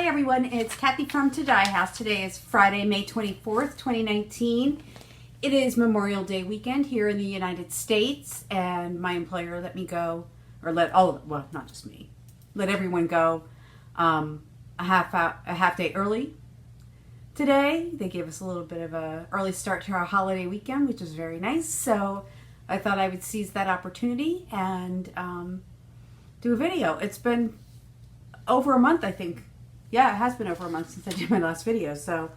Hi everyone, it's Kathy from To Dye House. Today is Friday, May 24th, 2019. It is Memorial Day weekend here in the United States, and my employer let me go, or not just me, let everyone go a half day early today. They gave us a little bit of a early start to our holiday weekend, which is very nice. So I thought I would seize that opportunity and do a video. It's been over a month, I think. Yeah, it has been over a month since I did my last video, so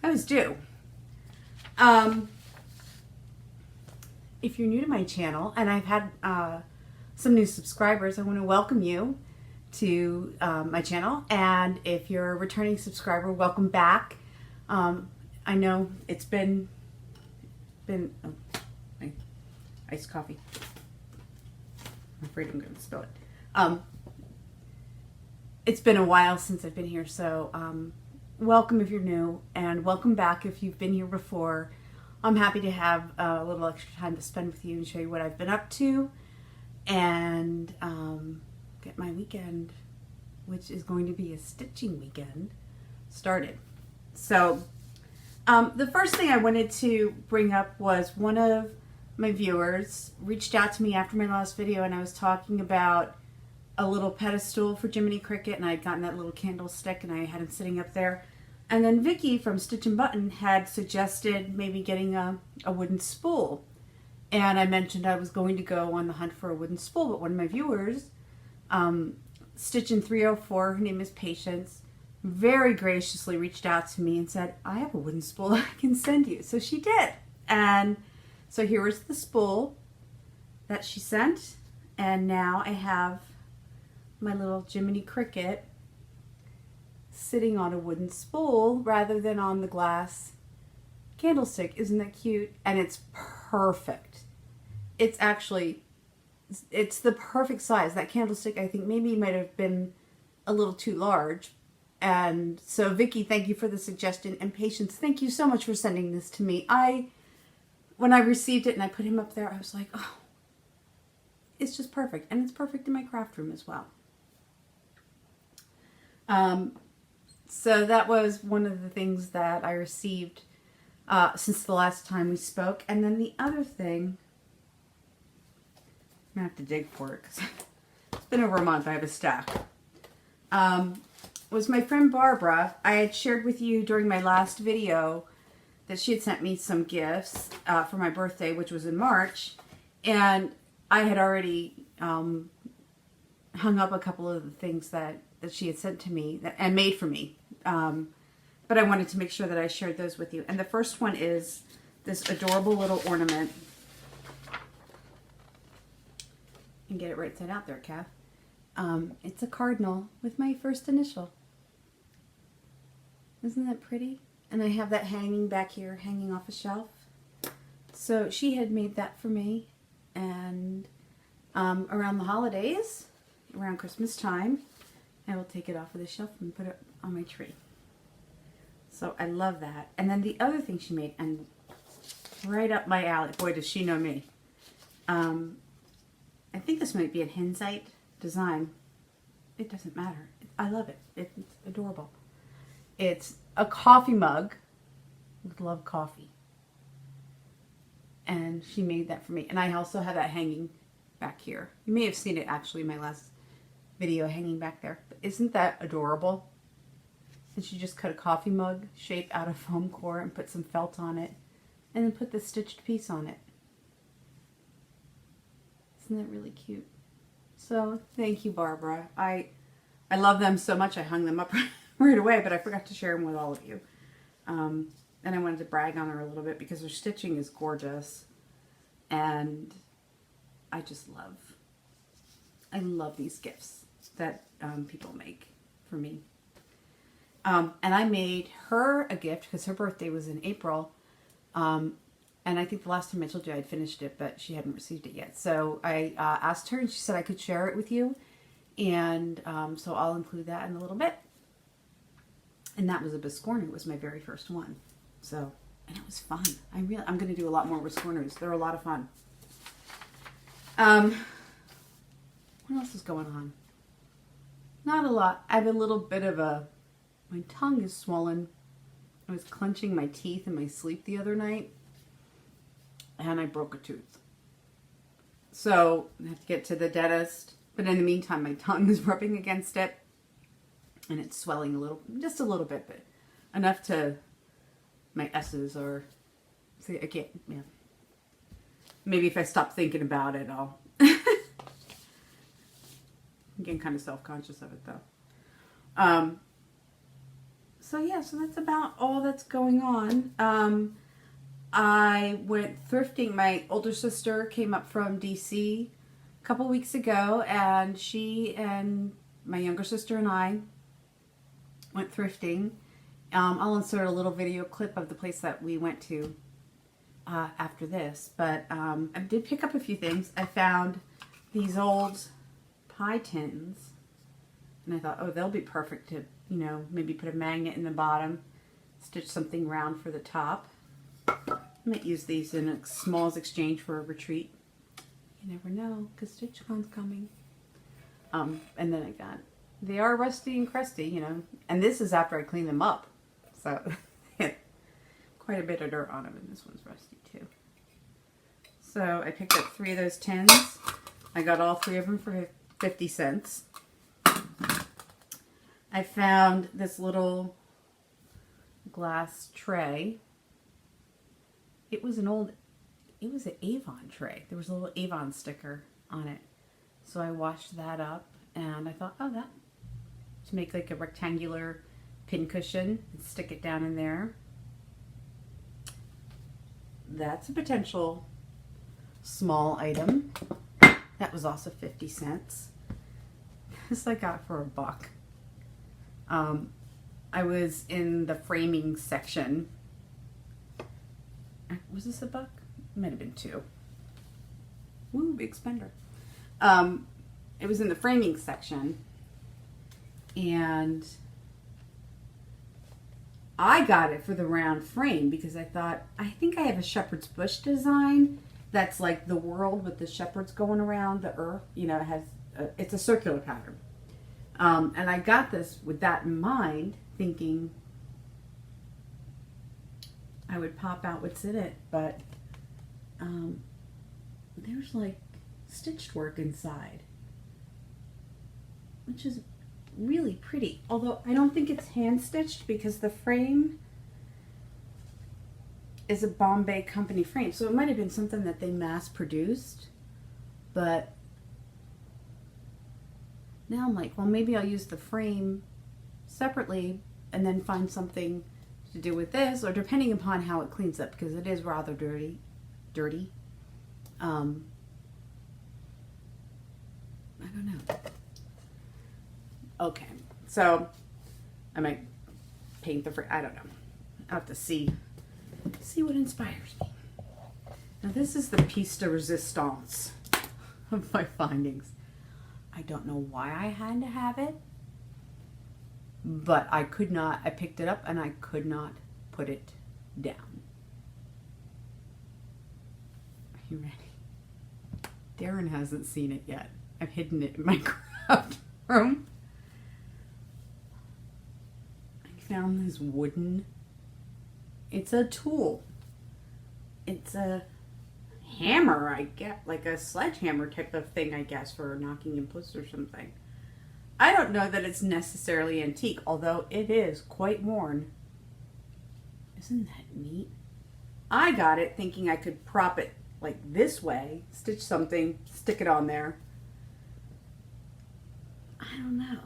I was due. If you're new to my channel, and I've had some new subscribers, I want to welcome you to my channel. And if you're a returning subscriber, welcome back. I know it's been iced coffee. I'm afraid I'm going to spill it. It's been a while since I've been here, so welcome if you're new, and welcome back if you've been here before. I'm happy to have a little extra time to spend with you and show you what I've been up to, and get my weekend, which is going to be a stitching weekend, started. So the first thing I wanted to bring up was one of my viewers reached out to me after my last video, and I was talking about a little pedestal for Jiminy Cricket, and I had gotten that little candlestick and I had him sitting up there. And then Vicky from Stitch and Button had suggested maybe getting a wooden spool. And I mentioned I was going to go on the hunt for a wooden spool, but one of my viewers, Stitchin 304, her name is Patience, very graciously reached out to me and said, I have a wooden spool I can send you. So she did. And so here was the spool that she sent. And now I have my little Jiminy Cricket sitting on a wooden spool rather than on the glass candlestick. Isn't that cute? And it's perfect. It's the perfect size. That candlestick, I think, maybe might have been a little too large. And so Vicky, thank you for the suggestion, and Patience, thank you so much for sending this to me. When I received it and I put him up there, I was like, oh, it's just perfect. And it's perfect in my craft room as well. So that was one of the things that I received since the last time we spoke. And then the other thing, I'm going to have to dig for it because it's been over a month. I have a stack. Was my friend Barbara. I had shared with you during my last video that she had sent me some gifts for my birthday, which was in March. And I had already hung up a couple of the things that she had sent to me and made for me. But I wanted to make sure that I shared those with you. And the first one is this adorable little ornament. And get it right side out there, Kath. It's a cardinal with my first initial. Isn't that pretty? And I have that hanging back here, hanging off a shelf. So she had made that for me. And around the holidays, around Christmas time, I will take it off of the shelf and put it on my tree. So I love that. And then the other thing she made, and right up my alley, boy does she know me. I think this might be a Hinzite design. It doesn't matter. I love it. It's adorable. It's a coffee mug. I love coffee. And she made that for me. And I also have that hanging back here. You may have seen it actually in my last video hanging back there. But isn't that adorable? And she just cut a coffee mug shape out of foam core and put some felt on it. And then put the stitched piece on it. Isn't that really cute? So thank you, Barbara. I love them so much I hung them up right away, but I forgot to share them with all of you. And I wanted to brag on her a little bit because her stitching is gorgeous. And I love these gifts that people make for me. And I made her a gift because her birthday was in April. And I think the last time I told you I'd finished it, but she hadn't received it yet. So I asked her, and she said I could share it with you. And so I'll include that in a little bit. And that was a Biscorner. It was my very first one. So, and it was fun. I'm going to do a lot more Biscorners. They're a lot of fun. What else is going on? Not a lot. I have a little bit of a My tongue is swollen. I was clenching my teeth in my sleep the other night, and I broke a tooth. So I have to get to the dentist. But in the meantime, my tongue is rubbing against it, and it's swelling a little, just a little bit, but enough to, my S's are, see, I can't, yeah. Maybe if I stop thinking about it, I'll, I'm getting kind of self-conscious of it, though. So yeah, so that's about all that's going on. I went thrifting. My older sister came up from DC a couple weeks ago, and she and my younger sister and I went thrifting. I'll insert a little video clip of the place that we went to after this, but I did pick up a few things. I found these old pie tins, and I thought, oh, they'll be perfect to, you know, maybe put a magnet in the bottom, stitch something round for the top. I might use these in a smalls exchange for a retreat. You never know, because StitchCon's coming. And then I got, they are rusty and crusty, you know, and this is after I clean them up. So, quite a bit of dirt on them, and this one's rusty too. So I picked up 3 of those tins. I got all 3 of them for 50 cents. I found this little glass tray. It was an Avon tray. There was a little Avon sticker on it. So I washed that up, and I thought, oh, that, to make like a rectangular pin cushion and stick it down in there. That's a potential small item. That was also 50 cents. This I got for $1. I was in the framing section. Was this $1? It might have been 2. Woo, big spender. It was in the framing section, and I got it for the round frame because I thought, I think I have a shepherd's bush design that's like the world with the shepherds going around the earth. You know, it has it's a circular pattern. And I got this with that in mind, thinking I would pop out what's in it, but there's like stitched work inside, which is really pretty. Although I don't think it's hand stitched because the frame is a Bombay company frame, so it might have been something that they mass produced. But now I'm like, well, maybe I'll use the frame separately and then find something to do with this, or depending upon how it cleans up, because it is rather dirty. I don't know. Okay, so I might paint the frame. I don't know. I'll have to see what inspires me. Now this is the piece de resistance of my findings. I don't know why I had to have it, but I could not. I picked it up and I could not put it down. Are you ready? Darren hasn't seen it yet. I've hidden it in my craft room. I found this wooden, it's a tool. It's a hammer, I get, like a sledgehammer type of thing, I guess, for knocking in puss or something. I don't know that it's necessarily antique, although it is quite worn. Isn't that neat? I got it thinking I could prop it like this way, stitch something, stick it on there. I don't know.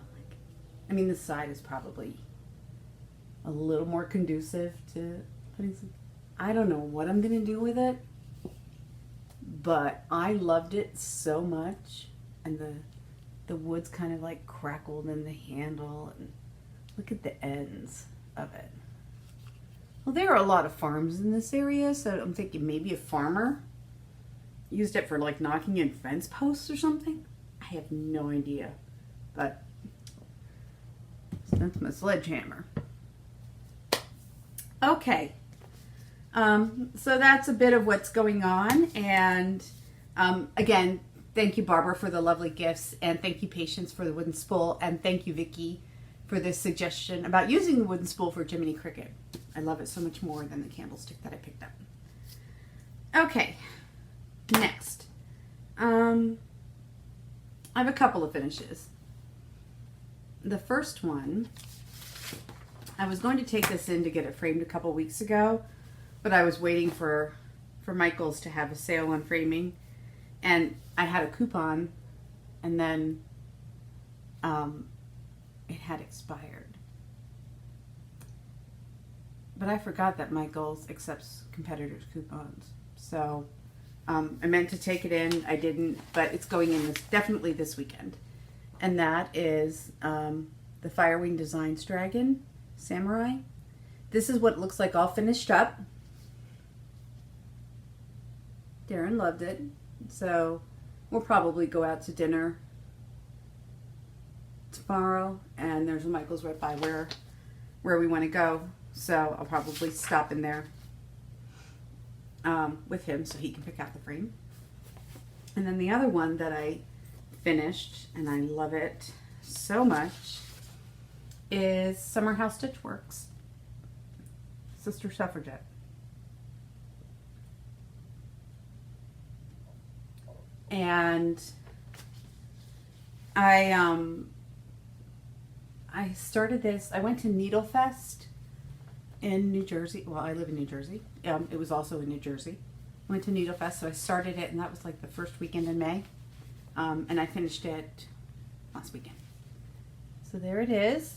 I mean, this side is probably a little more conducive to putting some, I don't know what I'm going to do with it, but I loved it so much, and the wood's kind of like crackled in the handle, and look at the ends of it. Well, there are a lot of farms in this area, so I'm thinking maybe a farmer used it for like knocking in fence posts or something. I have no idea, but that's my sledgehammer. Okay, so that's a bit of what's going on, and again, thank you, Barbara, for the lovely gifts, and thank you, Patience, for the wooden spool, and thank you, Vicki, for this suggestion about using the wooden spool for Jiminy Cricket. I love it so much more than the candlestick that I picked up. Okay, next. I have a couple of finishes. The first one, I was going to take this in to get it framed a couple weeks ago, but I was waiting for Michael's to have a sale on framing, and I had a coupon, and then it had expired. But I forgot that Michael's accepts competitors' coupons. So I meant to take it in. I didn't, but it's going in definitely this weekend. And that is the Firewing Designs Dragon Samurai. This is what it looks like all finished up. Darren loved it. So we'll probably go out to dinner tomorrow, and there's a Michael's right by where we want to go. So I'll probably stop in there with him so he can pick out the frame. And then the other one that I finished, and I love it so much, is Summer House Stitch Works Sister Suffragette. And I started this. I went to Needle Fest in New Jersey. Well, I live in New Jersey. It was also in New Jersey. I went to Needle Fest, so I started it, and that was like the first weekend in May. And I finished it last weekend. So there it is.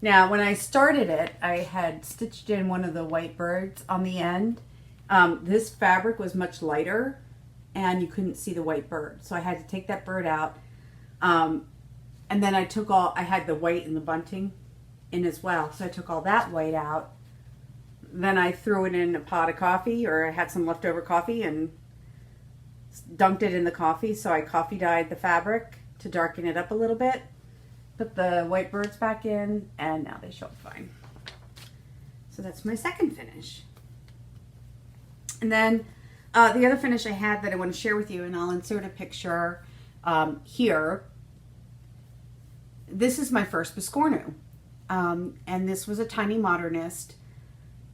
Now, when I started it, I had stitched in one of the white birds on the end. This fabric was much lighter, and you couldn't see the white bird. So I had to take that bird out. And then I had the white and the bunting in as well. So I took all that white out. Then I threw it in a pot of coffee, or I had some leftover coffee and dunked it in the coffee. So I coffee dyed the fabric to darken it up a little bit. Put the white birds back in, and now they show up fine. So that's my second finish. And then the other finish I had that I want to share with you, and I'll insert a picture here. This is my first Biscornu. And this was a Tiny Modernist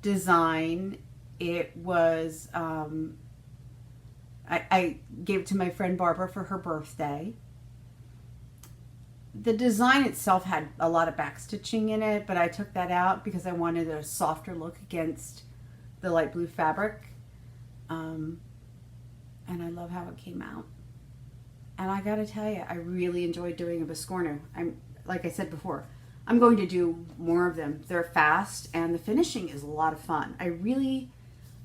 design. It was, I gave it to my friend Barbara for her birthday. The design itself had a lot of backstitching in it, but I took that out because I wanted a softer look against the light blue fabric. And I love how it came out. And I gotta tell you, I really enjoyed doing a Biscornu. Like I said before, I'm going to do more of them. They're fast, and the finishing is a lot of fun. I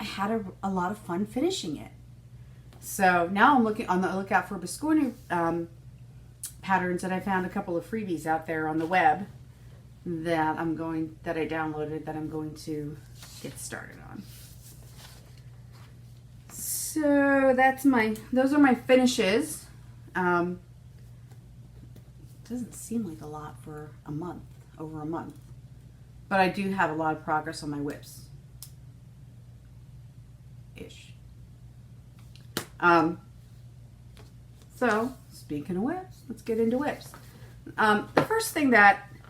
had a lot of fun finishing it. So now I'm looking on the lookout for Biscornu patterns, and I found a couple of freebies out there on the web that I downloaded that I'm going to get started on. So those are my finishes. Doesn't seem like a lot for over a month, but I do have a lot of progress on my whips ish. So speaking of whips, let's get into whips. The first thing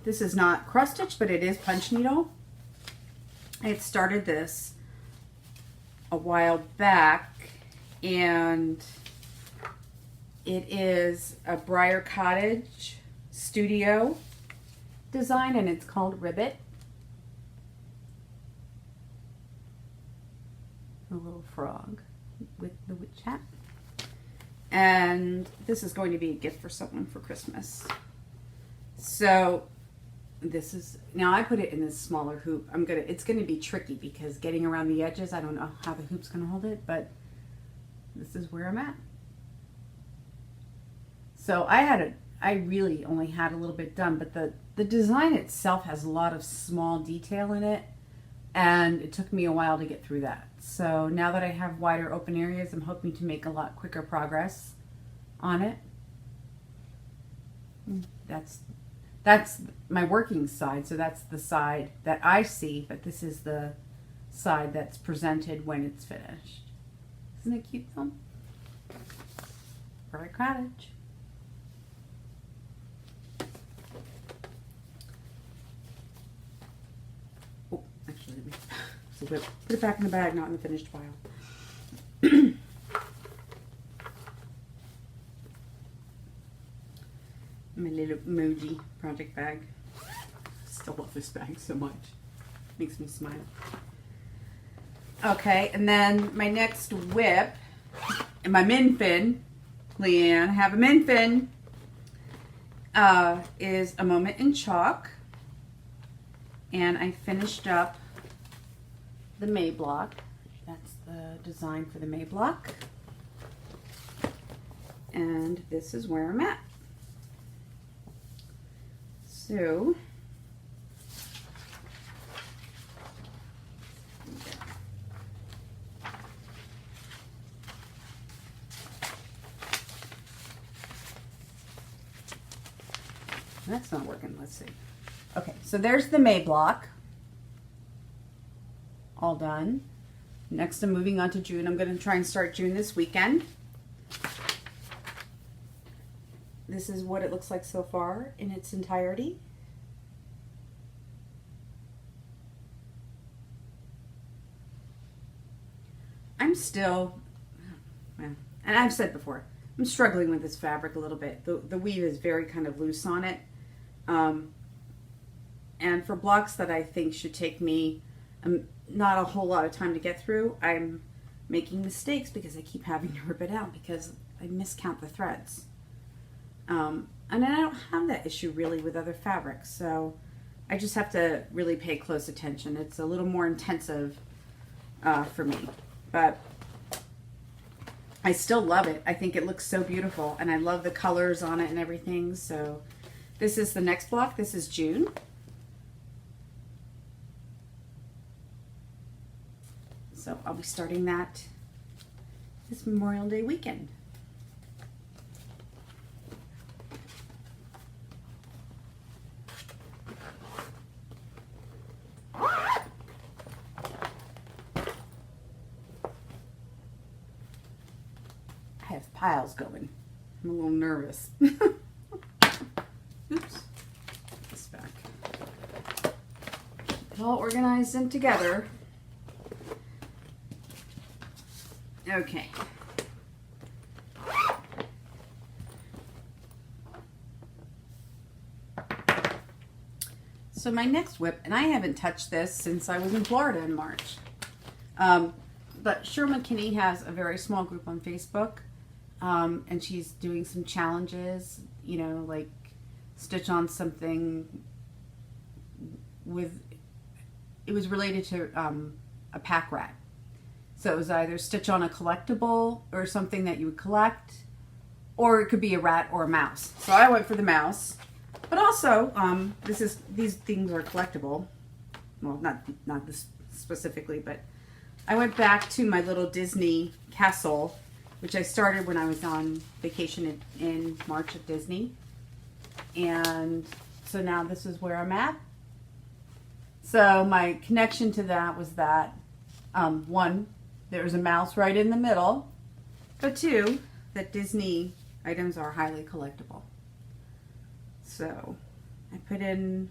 this is not cross stitch, but it is punch needle. I had started this a while back, and it is a Briar Cottage Studio design, and it's called Ribbit. A little frog with the witch hat. And this is going to be a gift for someone for Christmas. So now I put it in this smaller hoop. It's gonna be tricky because getting around the edges, I don't know how the hoop's gonna hold it, but this is where I'm at. So I really only had a little bit done, but the design itself has a lot of small detail in it, and it took me a while to get through that. So now that I have wider open areas, I'm hoping to make a lot quicker progress on it. That's my working side, so that's the side that I see, but this is the side that's presented when it's finished. Isn't it cute though? Briar Cottage. the whip. Put it back in the bag, not in the finished file. My little emoji project bag. Still love this bag so much. Makes me smile. Okay, and then my next whip, and my min fin, Leanne, I have a min fin, is A Moment in Chalk. And I finished up the May block. That's the design for the May block. And this is where I'm at. So, that's not working. Let's see. Okay, so there's the May block. All done. Next, I'm moving on to June. I'm going to try and start June this weekend. This is what it looks like so far in its entirety. I'm still, and I've said before, I'm struggling with this fabric a little bit. The weave is very kind of loose on it. And for blocks that I think should take me not a whole lot of time to get through, I'm making mistakes because I keep having to rip it out because I miscount the threads. And I don't have that issue really with other fabrics, so I just have to really pay close attention. It's a little more intensive for me, but I still love it. I think it looks so beautiful, and I love the colors on it and everything. So this is the next block. This is June. So I'll be starting that this Memorial Day weekend. I have piles going. I'm a little nervous. Oops. Put this back. Keep it all organized and together. Okay. So my next whip, and I haven't touched this since I was in Florida in March. But Cheryl McKinney has a very small group on Facebook. And she's doing some challenges, you know, like stitch on something with, it was related to a pack rat. So it was either stitch on a collectible or something that you would collect, or it could be a rat or a mouse. So I went for the mouse, but also these things are collectible. Well, not this specifically, but I went back to my little Disney castle, which I started when I was on vacation in March at Disney. And so now this is where I'm at. So my connection to that was that, one, there was a mouse right in the middle, but two, that Disney items are highly collectible. So I put in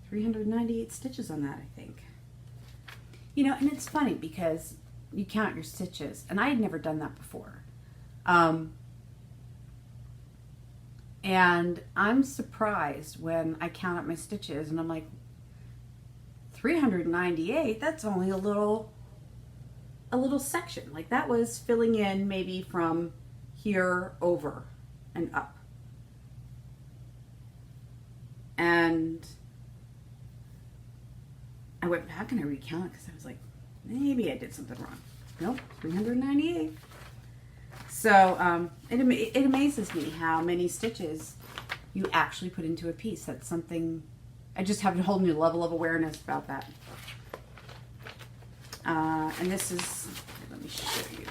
398 stitches on that, I think. You know, and it's funny because you count your stitches, and I had never done that before. And I'm surprised when I count up my stitches and I'm like, 398, that's only a little section. Like that was filling in maybe from here over and up. And I went back and I recounted because I was like, maybe I did something wrong. Nope, 398. So it amazes me how many stitches you actually put into a piece. That's something, I just have a whole new level of awareness about that. And this is, let me show you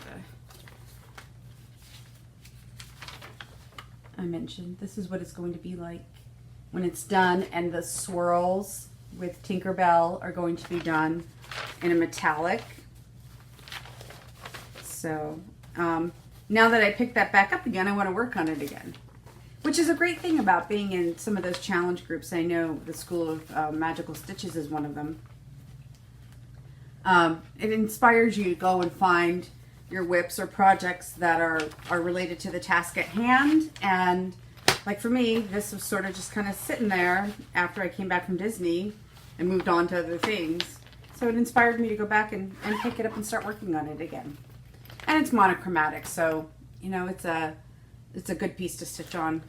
I mentioned, this is what it's going to be like when it's done, and the swirls with Tinkerbell are going to be done in a metallic. So now that I picked that back up again, I want to work on it again, which is a great thing about being in some of those challenge groups. I know the School of Magical Stitches is one of them. It inspires you to go and find your whips or projects that are related to the task at hand. And like for me, this was sort of just kind of sitting there after I came back from Disney and moved on to other things. So it inspired me to go back and pick it up and start working on it again. And it's monochromatic, so you know it's a good piece to stitch on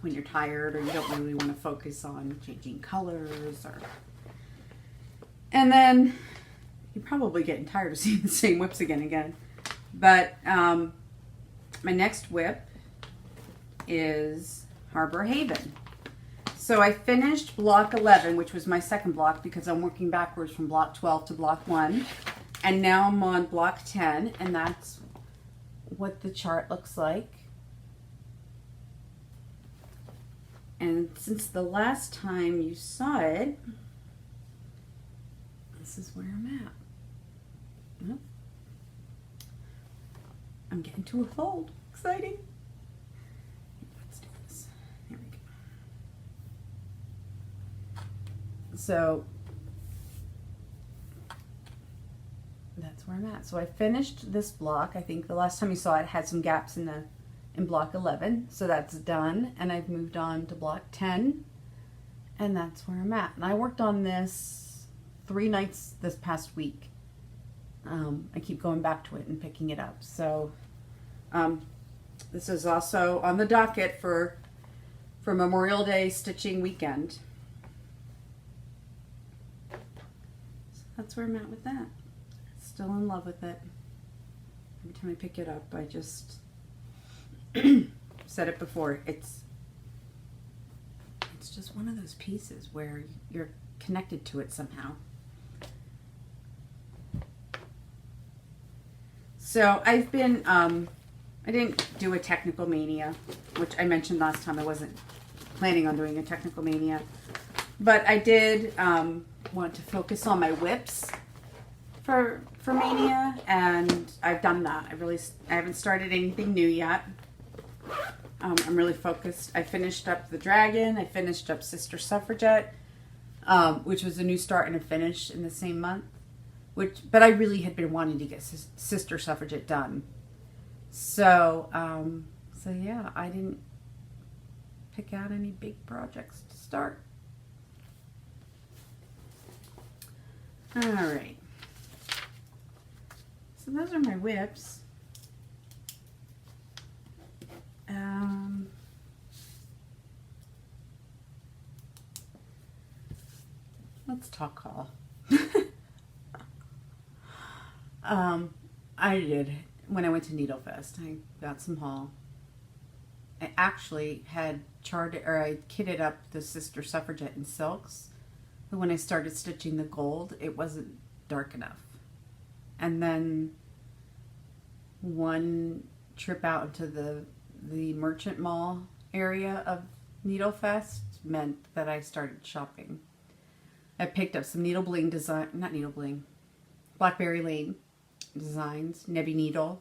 when you're tired or you don't really want to focus on changing colors. And then you're probably getting tired of seeing the same whips again. But my next whip is Harbor Haven. So I finished block 11, which was my second block because I'm working backwards from block 12 to block 1. And now I'm on block 10, and that's what the chart looks like. And since the last time you saw it, this is where I'm at. Oh. I'm getting to a fold. Exciting. Let's do this. There we go. So that's where I'm at. So I finished this block. I think the last time you saw it had some gaps in block 11. So that's done. And I've moved on to block 10. And that's where I'm at. And I worked on this 3 nights this past week. I keep going back to it and picking it up. So this is also on the docket for Memorial Day stitching weekend. So that's where I'm at with that. Still in love with it. Every time I pick it up, I just said it before. It's just one of those pieces where you're connected to it somehow. So I've been, I didn't do a Technical Mania, which I mentioned last time. I wasn't planning on doing a Technical Mania, but I did want to focus on my whips for Mania, and I've done that. I haven't started anything new yet. I'm really focused. I finished up the Dragon. I finished up Sister Suffragette, which was a new start and a finish in the same month. But I really had been wanting to get Sister Suffragette done. So yeah, I didn't pick out any big projects to start. All right. So those are my whips. Let's talk haul. I did. When I went to Needle Fest, I got some haul. I actually had I kitted up the Sister Suffragette in silks, but when I started stitching the gold, it wasn't dark enough. And then one trip out into the Merchant Mall area of Needle Fest meant that I started shopping. I picked up some needle bling design, not needle bling, Blackberry Lane designs, Nebby Needle,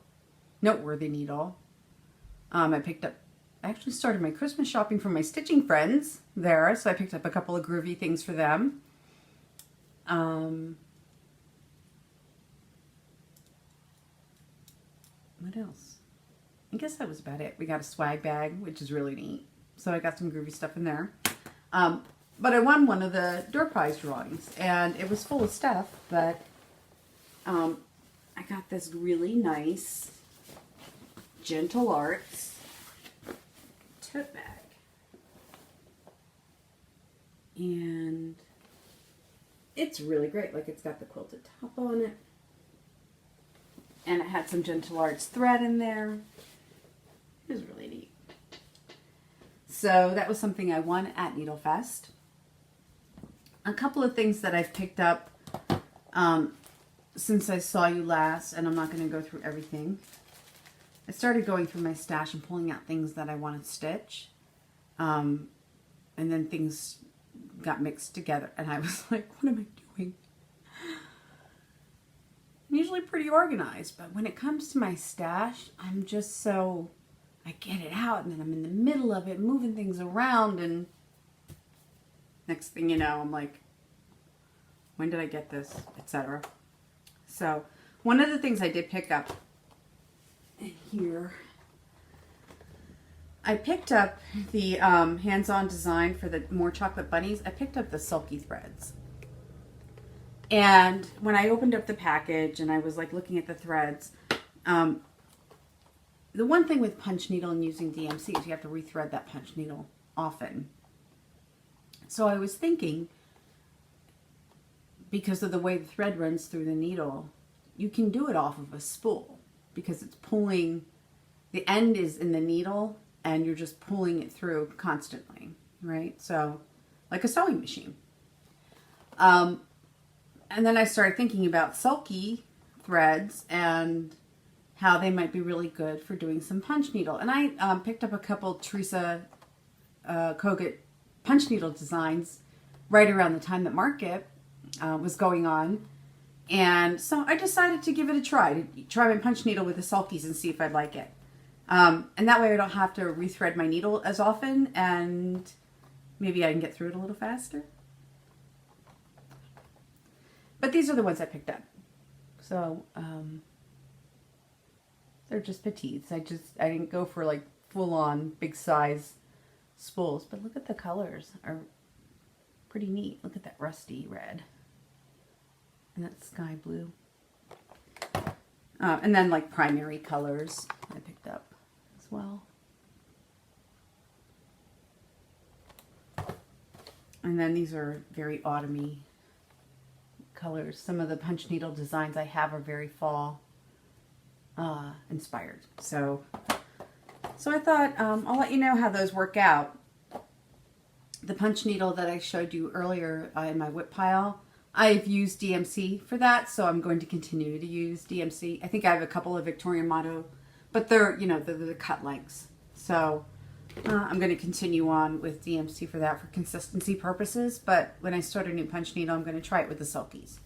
Noteworthy Needle. I actually started my Christmas shopping from my stitching friends there, so I picked up a couple of groovy things for them. What else? I guess that was about it. We got a swag bag, which is really neat. So I got some groovy stuff in there. But I won one of the door prize drawings, and it was full of stuff, but I got this really nice Gentle Arts tote bag. And it's really great. Like, it's got the quilted top on it. And it had some Gentle Arts thread in there. It was really neat. So that was something I won at Needle Fest. A couple of things that I've picked up since I saw you last, and I'm not going to go through everything. I started going through my stash and pulling out things that I want to stitch. And then things got mixed together, and I was like, what am I doing? I'm usually pretty organized, but when it comes to my stash, I'm just so, I get it out, and then I'm in the middle of it, moving things around, and next thing you know, I'm like, when did I get this, etc. So one of the things I did pick up in here, I picked up the hands-on design for the More Chocolate Bunnies. I picked up the sulky threads. And when I opened up the package and I was like looking at the threads, the one thing with punch needle and using DMC is you have to rethread that punch needle often. So I was thinking, because of the way the thread runs through the needle, you can do it off of a spool because it's pulling, the end is in the needle and you're just pulling it through constantly, right? So like a sewing machine. And then I started thinking about sulky threads and how they might be really good for doing some punch needle. And I picked up a couple Teresa Kogut punch needle designs right around the time that Market was going on. And so I decided to give it a try, to try my punch needle with the sulkies and see if I'd like it. And that way I don't have to rethread my needle as often, and maybe I can get through it a little faster. But these are the ones I picked up. So, they're just petites. I didn't go for like full-on big size spools, but look at the colors, are pretty neat. Look at that rusty red and that sky blue. And then like primary colors I picked up as well. And then these are very autumny colors. Some of the punch needle designs I have are very fall inspired. So I thought I'll let you know how those work out. The punch needle that I showed you earlier in my whip pile, I've used DMC for that, so I'm going to continue to use DMC. I think I have a couple of Victorian Motto, but they're, you know, they're the cut lengths. So I'm going to continue on with DMC for that for consistency purposes, but when I start a new punch needle, I'm going to try it with the sulkies.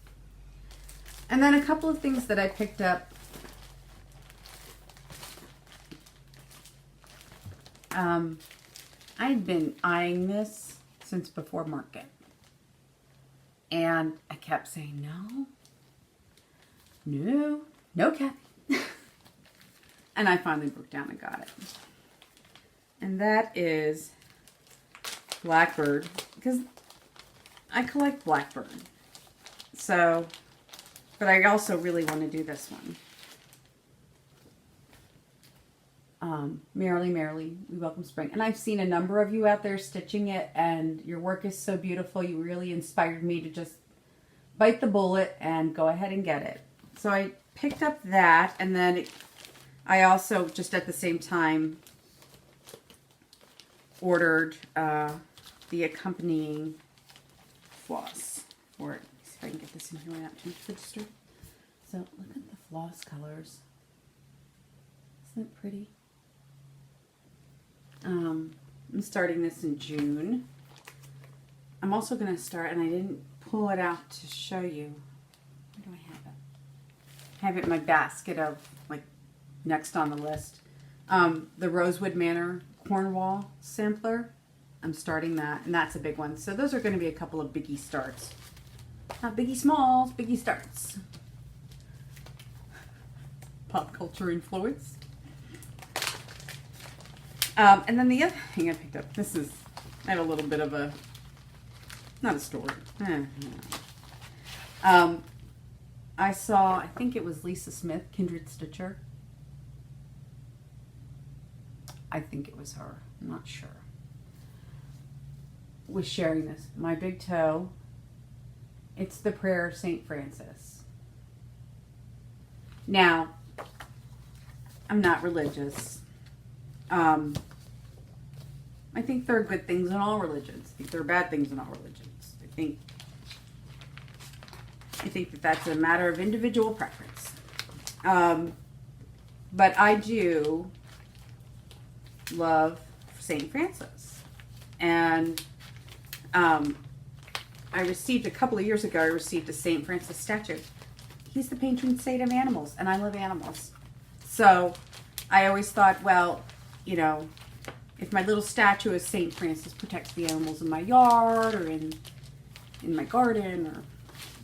And then a couple of things that I picked up. I had been eyeing this since before Market. And I kept saying, no, Kathy. And I finally broke down and got it. And that is Blackbird, because I collect Blackbird. So, but I also really want to do this one. Merrily, merrily, we welcome spring. And I've seen a number of you out there stitching it, and your work is so beautiful. You really inspired me to just bite the bullet and go ahead and get it. So I picked up that, and then I also, just at the same time, ordered the accompanying floss for it. See if I can get this in here without too much register. So look at the floss colors. Isn't it pretty? I'm starting this in June. I'm also going to start, and I didn't pull it out to show you. Where do I have it? I have it in my basket of, like, next on the list. The Rosewood Manor Cornwall sampler. I'm starting that, and that's a big one. So those are going to be a couple of biggie starts. Not biggie smalls, biggie starts. Pop culture influence. And then the other thing I picked up, I have a little bit of a, not a story. I saw, I think it was Lisa Smith, Kindred Stitcher. I think it was her, I'm not sure. Was sharing this. My big toe, it's the Prayer of St. Francis. Now, I'm not religious. I think there are good things in all religions. I think there are bad things in all religions. I think that that's a matter of individual preference. But I do love St. Francis. And I received, a couple of years ago, I received a St. Francis statue. He's the patron saint of animals, and I love animals. So I always thought, well, you know, if my little statue of St. Francis protects the animals in my yard or in my garden, or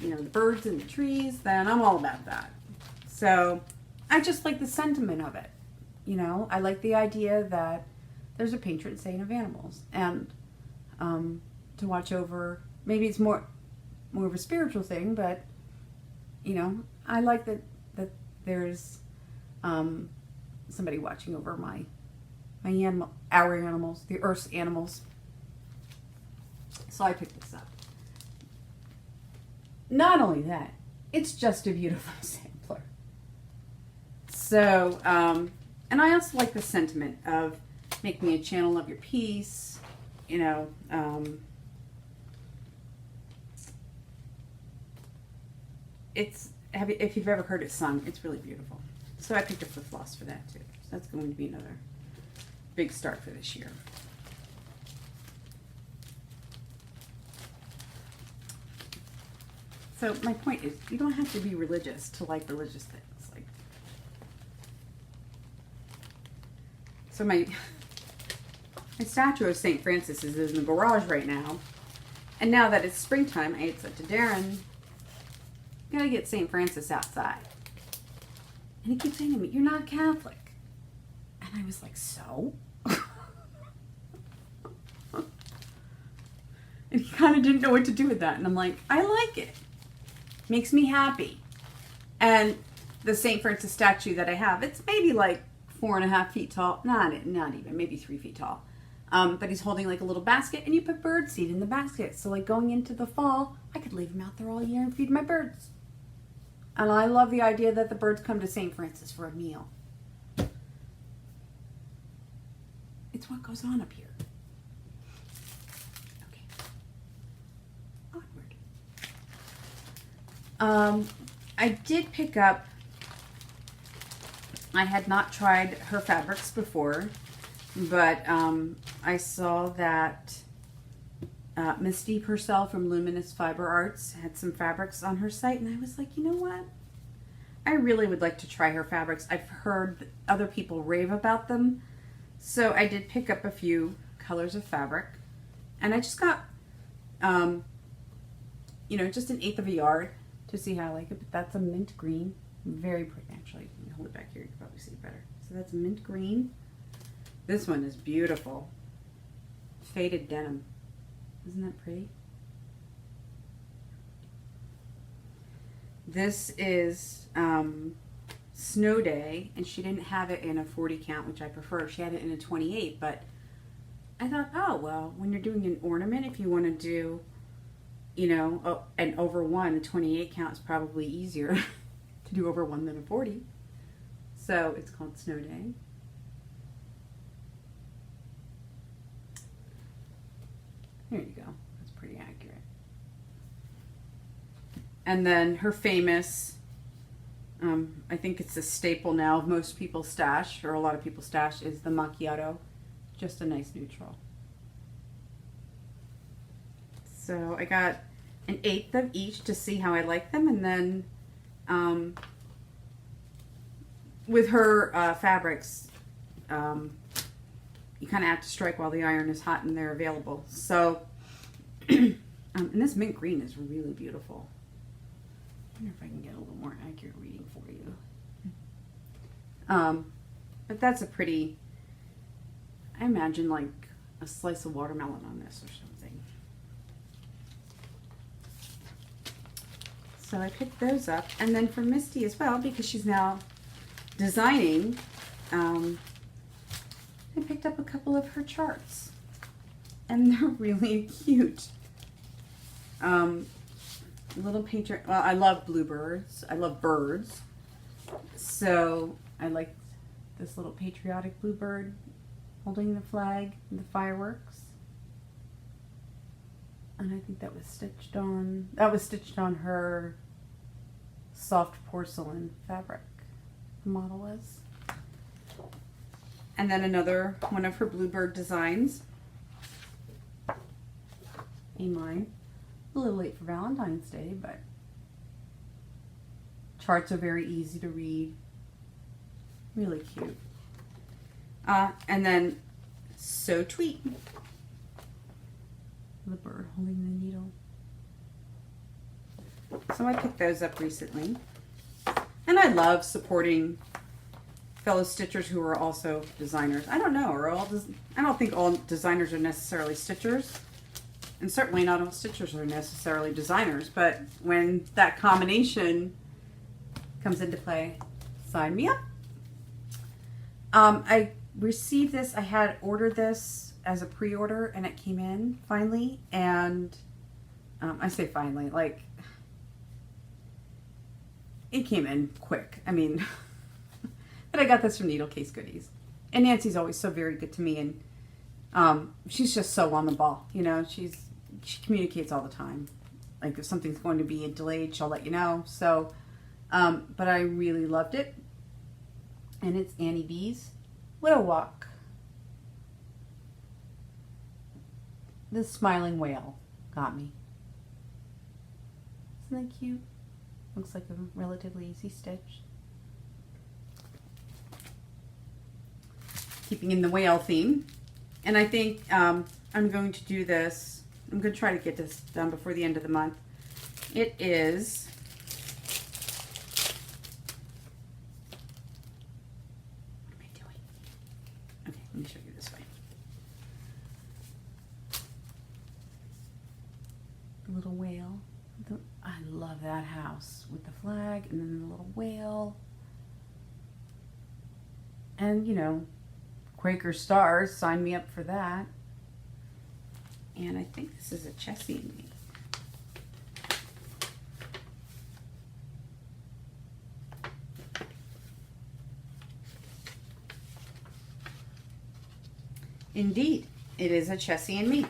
you know, the birds and the trees, then I'm all about that. So I just like the sentiment of it. You know, I like the idea that there's a patron saint of animals, and to watch over, maybe it's more of a spiritual thing, but you know, I like that there's somebody watching over our animals, the Earth's animals. So I picked this up. Not only that, it's just a beautiful sampler. So, and I also like the sentiment of making a channel of your peace, you know, if you've ever heard it sung, it's really beautiful. So I picked up the floss for that too. So that's going to be another big start for this year. So my point is, you don't have to be religious to like religious things. Like, so my statue of St. Francis is in the garage right now. And now that it's springtime, I said to Darren, you gotta get St. Francis outside. And he keeps saying to me, you're not Catholic. And I was like, so? And he kind of didn't know what to do with that. And I'm like, I like it. Makes me happy. And the St. Francis statue that I have, it's maybe like 4.5 feet tall. Not even, maybe 3 feet tall. But he's holding like a little basket, and you put bird seed in the basket. So like going into the fall, I could leave him out there all year and feed my birds. And I love the idea that the birds come to St. Francis for a meal. It's what goes on up here. Okay. Onward. I did pick up, I had not tried her fabrics before, but I saw that Misty Purcell from Luminous Fiber Arts had some fabrics on her site, and I was like, you know what? I really would like to try her fabrics. I've heard other people rave about them, so I did pick up a few colors of fabric, and I just got, you know, just 1/8 of a yard to see how I like it, but that's a mint green. Very pretty, actually. Let me hold it back here, you can probably see it better. So that's mint green. This one is beautiful. Faded denim. Isn't that pretty? This is Snow Day, and she didn't have it in a 40 count, which I prefer. She had it in a 28, but I thought, oh, well, when you're doing an ornament, if you want to do, you know, an over 1, a 28 count is probably easier to do over 1 than a 40. So it's called Snow Day. There you go. That's pretty accurate. And then her famous, I think it's a staple now of most people's stash, or a lot of people's stash, is the macchiato. Just a nice neutral. So I got 1/8 of each to see how I like them, and then with her fabrics, you kind of have to strike while the iron is hot and they're available. So, and this mint green is really beautiful. I wonder if I can get a little more accurate reading for you. But that's a pretty, I imagine like a slice of watermelon on this or something. So I picked those up. And then for Misty as well, because she's now designing, I picked up a couple of her charts, and they're really cute. Little patriot. Well, I love bluebirds. I love birds. So I like this little patriotic bluebird holding the flag and the fireworks. And I think that was stitched on. That was stitched on her soft porcelain fabric. The model was. And then another one of her bluebird designs. A mine. A little late for Valentine's Day, but charts are very easy to read. Really cute. And then So Tweet. The bird holding the needle. So I picked those up recently. And I love supporting fellow stitchers who are also designers. I don't know, I don't think all designers are necessarily stitchers. And certainly not all stitchers are necessarily designers. But when that combination comes into play, sign me up. I received this. I had ordered this as a pre-order, and it came in finally. And I say finally, like, it came in quick. I mean, but I got this from Needle Case Goodies, and Nancy's always so very good to me, and she's just so on the ball. You know, she communicates all the time. Like if something's going to be delayed, she'll let you know. So, but I really loved it, and it's Annie B's Widow Walk. The smiling whale got me. Isn't that cute? Looks like a relatively easy stitch. Keeping in the whale theme. And I think I'm going to do this. I'm going to try to get this done before the end of the month. It is what am I doing? Okay, let me show you this way. The little whale. I love that house with the flag and then the little whale. And, you know, Quaker Stars, sign me up for that. And I think this is a Chessie and Me. Indeed, it is a Chessie and Me.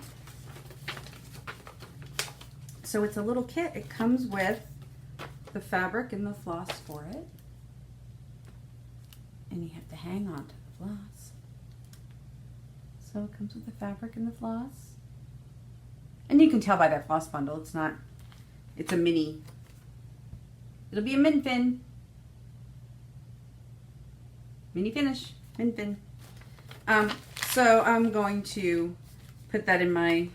So it's a little kit. It comes with the fabric and the floss for it. And you have to hang on to the floss. So it comes with the fabric and the floss. And you can tell by that floss bundle, it's a mini. It'll be a min fin. Mini finish, min fin. So I'm going to put that in my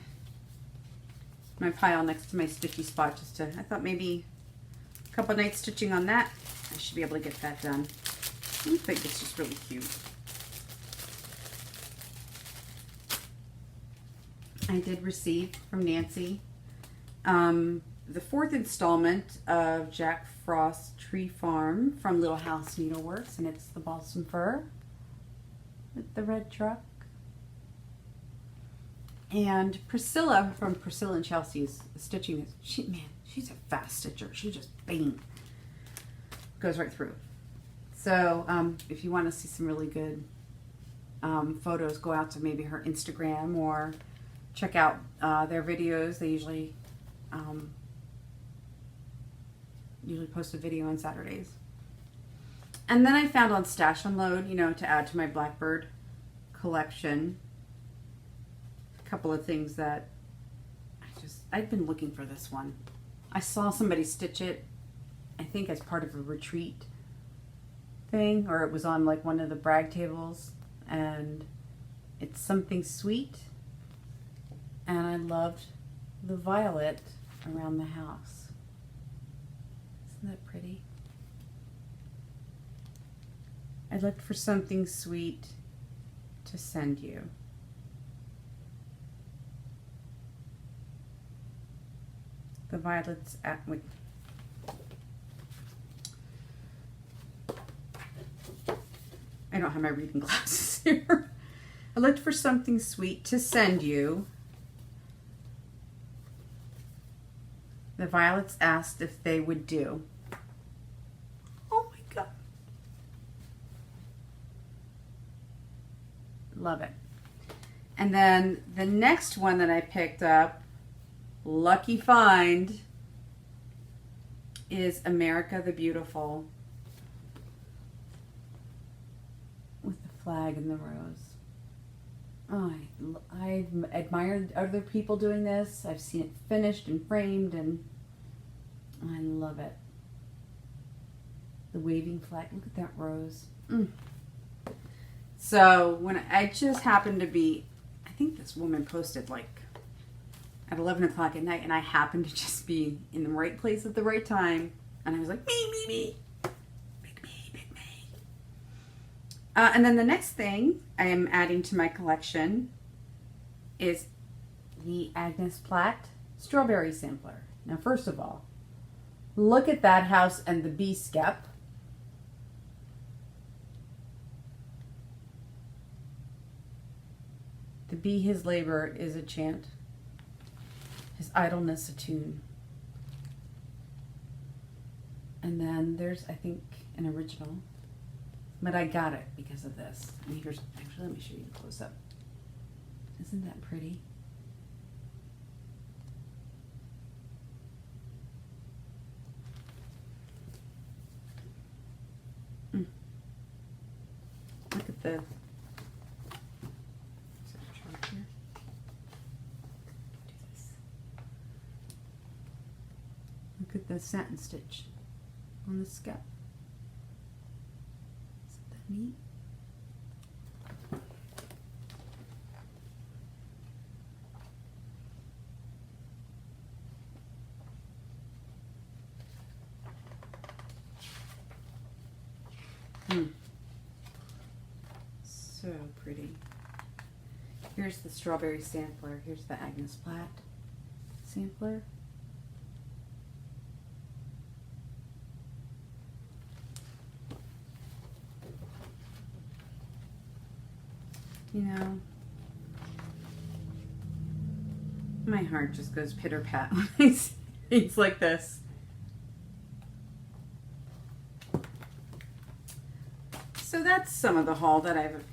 pile next to my stitchy spot. I thought maybe a couple nights stitching on that, I should be able to get that done. I think it's just really cute. I did receive from Nancy the 4th installment of Jack Frost Tree Farm from Little House Needleworks, and it's the balsam fir with the red truck. And Priscilla from Priscilla and Chelsea's stitching this. She's a fast stitcher. She just bang goes right through. So if you want to see some really good photos, go out to maybe her Instagram or check out their videos. They usually post a video on Saturdays. And then I found on Stash Unload, you know, to add to my Blackbird collection, a couple of things that I'd been looking for this one. I saw somebody stitch it, I think as part of a retreat thing, or it was on like one of the brag tables, and it's Something Sweet, and I loved the violet around the house. Isn't that pretty? I looked for something sweet to send you. The violets at, wait. I don't have my reading glasses here. I looked for something sweet to send you. The violets asked if they would do. Oh my God. Love it. And then the next one that I picked up, lucky find, is America the Beautiful with the flag and the rose. Oh, I've admired other people doing this. I've seen it finished and framed, and I love it. The waving flag. Look at that rose. So when I just happened to be, I think this woman posted like at 11 o'clock at night, and I happened to just be in the right place at the right time, and I was like, me. Pick me. And then the next thing I am adding to my collection is the Agnes Platt Strawberry Sampler. Now, first of all, look at that house and the bee skep. The bee his labor is a chant, his idleness a tune. And then there's, I think, an original, but I got it because of this. And here's, actually, let me show you the close up. Isn't that pretty? Look at the Look at the satin stitch on the skep. Isn't that neat? So pretty. Here's the strawberry sampler. Here's the Agnes Platt sampler. You know, my heart just goes pitter-pat when I see things like this. So that's some of the haul that I've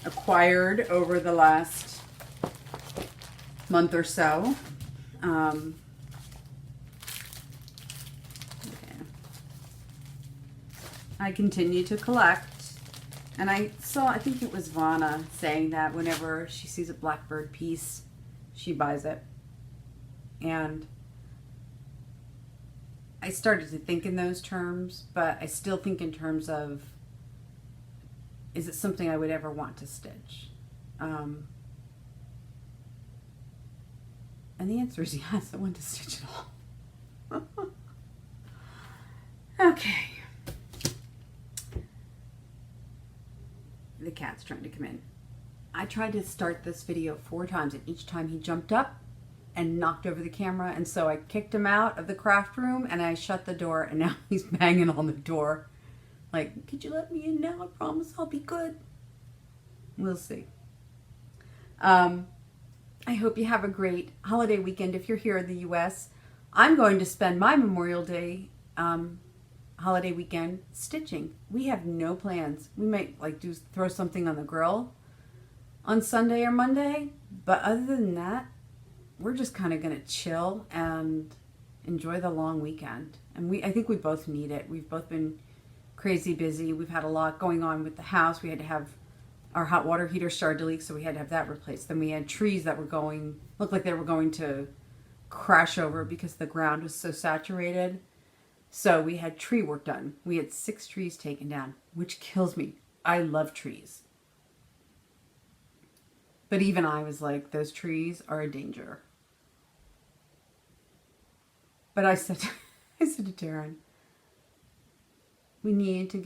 acquired over the last month or so. Okay. I continue to collect. And I saw, I think it was Vana saying that whenever she sees a Blackbird piece, she buys it. And I started to think in those terms, but I still think in terms of, is it something I would ever want to stitch? And the answer is yes, I want to stitch it all. Okay. The cat's trying to come in. I tried to start this video 4 times, and each time he jumped up and knocked over the camera, and so I kicked him out of the craft room and I shut the door, and now he's banging on the door like, could you let me in now? I promise I'll be good. We'll see. I hope you have a great holiday weekend if you're here in the US. I'm going to spend my Memorial Day holiday weekend stitching. We have no plans. We might like throw something on the grill on Sunday or Monday, but other than that, we're just kind of going to chill and enjoy the long weekend. And I think we both need it. We've both been crazy busy. We've had a lot going on with the house. We had to have our hot water heater started to leak, so we had to have that replaced. Then we had trees that looked like they were going to crash over because the ground was so saturated. So we had tree work done. We had 6 trees taken down, which kills me. I love trees. But even I was like, those trees are a danger. But I said to Taryn, we need to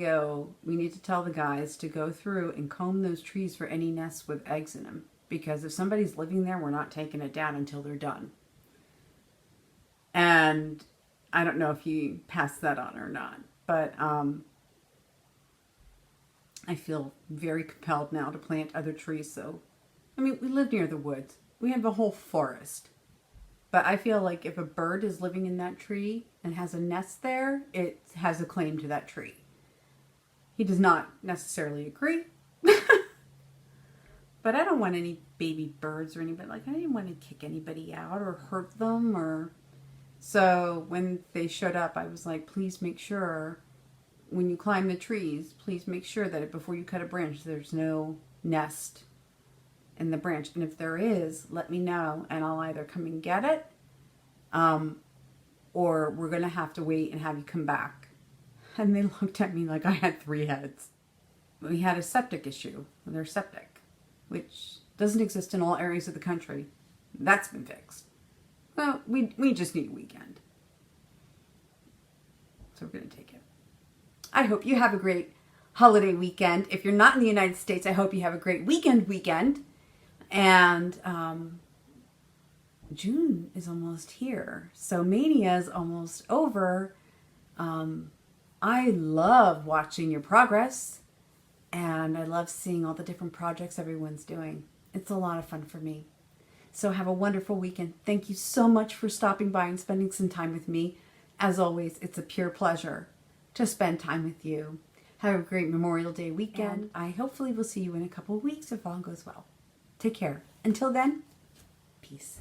tell the guys to go through and comb those trees for any nests with eggs in them. Because if somebody's living there, we're not taking it down until they're done. And I don't know if he passed that on or not, but I feel very compelled now to plant other trees. So, I mean, we live near the woods. We have a whole forest. But I feel like if a bird is living in that tree and has a nest there, it has a claim to that tree. He does not necessarily agree. But I don't want any baby birds or anybody. Like, I didn't want to kick anybody out or hurt them or... So when they showed up, I was like, please make sure when you climb the trees, please make sure that before you cut a branch, there's no nest in the branch. And if there is, let me know and I'll either come and get it or we're going to have to wait and have you come back. And they looked at me like I had 3 heads. We had a septic issue with their septic, which doesn't exist in all areas of the country. That's been fixed. Well, we just need a weekend. So we're going to take it. I hope you have a great holiday weekend. If you're not in the United States, I hope you have a great weekend. And June is almost here. So Mania is almost over. I love watching your progress. And I love seeing all the different projects everyone's doing. It's a lot of fun for me. So have a wonderful weekend. Thank you so much for stopping by and spending some time with me. As always, it's a pure pleasure to spend time with you. Have a great Memorial Day weekend. I hopefully will see you in a couple of weeks if all goes well. Take care. Until then, peace.